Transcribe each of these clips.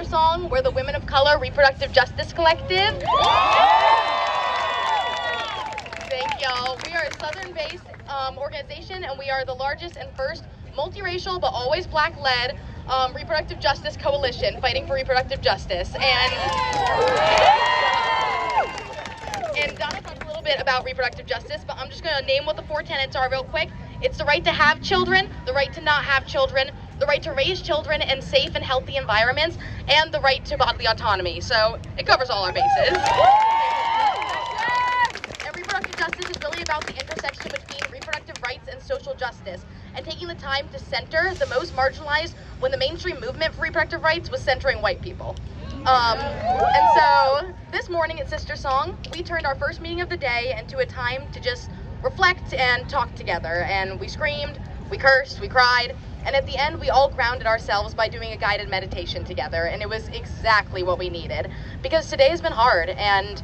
SisterSong. We're the Women of Color Reproductive Justice Collective. Thank y'all. We are a Southern-based organization, and we are the largest and first multiracial but always Black-led reproductive justice coalition fighting for reproductive justice. And Donna talked a little bit about reproductive justice, but I'm just going to name what the 4 tenets are real quick. It's the right to have children, the right to not have children, the right to raise children in safe and healthy environments, and the right to bodily autonomy. So it covers all our bases. And reproductive justice is really about the intersection between reproductive rights and social justice, and taking the time to center the most marginalized when the mainstream movement for reproductive rights was centering white people. And so this morning at SisterSong, we turned our first meeting of the day into a time to just reflect and talk together. And we screamed, we cursed, we cried, and at the end we all grounded ourselves by doing a guided meditation together. And it was exactly what we needed, because today has been hard and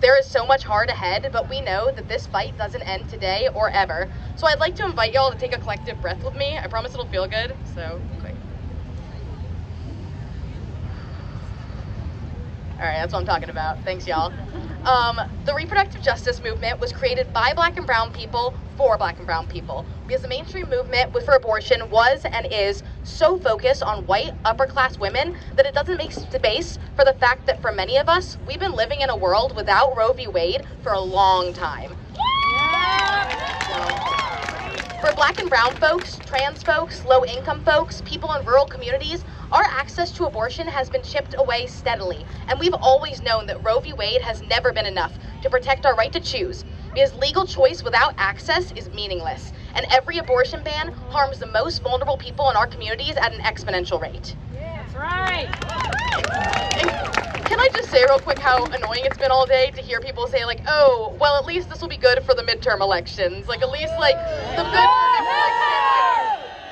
there is so much hard ahead, but we know that this fight doesn't end today or ever. So I'd like to invite y'all to take a collective breath with me. I promise it'll feel good. So quick. All right, that's what I'm talking about. Thanks, y'all. The reproductive justice movement was created by Black and brown people for Black and brown people, because the mainstream movement for abortion was and is so focused on white upper-class women that it doesn't make space for the fact that for many of us, we've been living in a world without Roe v. Wade for a long time. For Black and brown folks, trans folks, low-income folks, people in rural communities, our access to abortion has been chipped away steadily, and we've always known that Roe v. Wade has never been enough to protect our right to choose, because legal choice without access is meaningless, and every abortion ban harms the most vulnerable people in our communities at an exponential rate. That's right! And can I just say real quick how annoying it's been all day to hear people say, like, oh, well, at least this will be good for the midterm elections. Like, at least, like, the good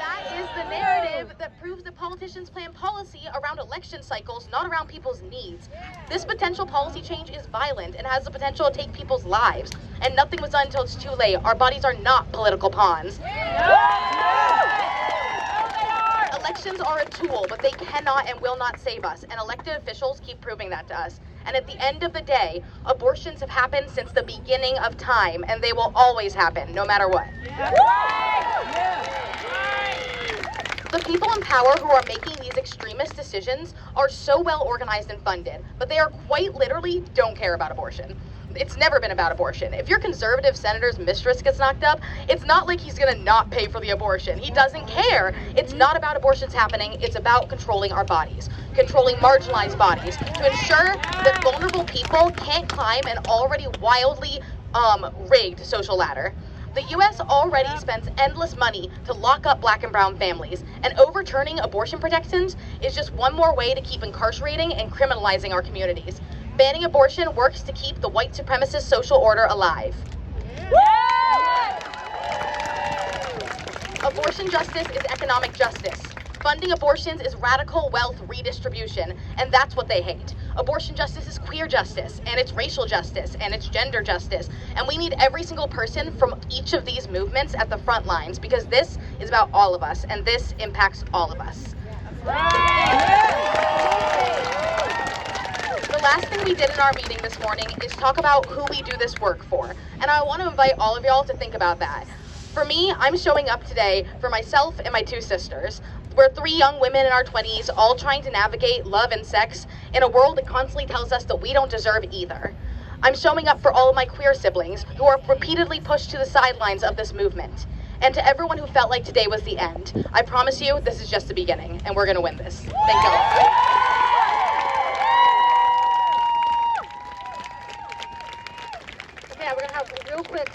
that is the narrative that proves that politicians plan policy around election cycles, not around people's needs. This potential policy change is violent and has the potential to take people's lives. And nothing was done until it's too late. Our bodies are not political pawns. Elections are a tool, but they cannot and will not save us, and elected officials keep proving that to us. And at the end of the day, abortions have happened since the beginning of time, and they will always happen, no matter what. The people in power who are making these extremist decisions are so well organized and funded, but they are quite literally don't care about abortion. It's never been about abortion. If your conservative senator's mistress gets knocked up, it's not like he's gonna not pay for the abortion. He doesn't care. It's not about abortions happening. It's about controlling our bodies, controlling marginalized bodies, to ensure that vulnerable people can't climb an already wildly rigged social ladder. The U.S. already spends endless money to lock up Black and brown families, and overturning abortion protections is just one more way to keep incarcerating and criminalizing our communities. Banning abortion works to keep the white supremacist social order alive. Abortion justice is economic justice. Funding abortions is radical wealth redistribution, and that's what they hate. Abortion justice is queer justice, and it's racial justice, and it's gender justice. And we need every single person from each of these movements at the front lines, because this is about all of us, and this impacts all of us. The last thing we did in our meeting this morning is talk about who we do this work for. And I want to invite all of y'all to think about that. For me, I'm showing up today for myself and my 2 sisters. We're 3 young women in our 20s, all trying to navigate love and sex in a world that constantly tells us that we don't deserve either. I'm showing up for all of my queer siblings who are repeatedly pushed to the sidelines of this movement. And to everyone who felt like today was the end, I promise you this is just the beginning, and we're gonna win this. Thank y'all. Okay, we're gonna have a real quick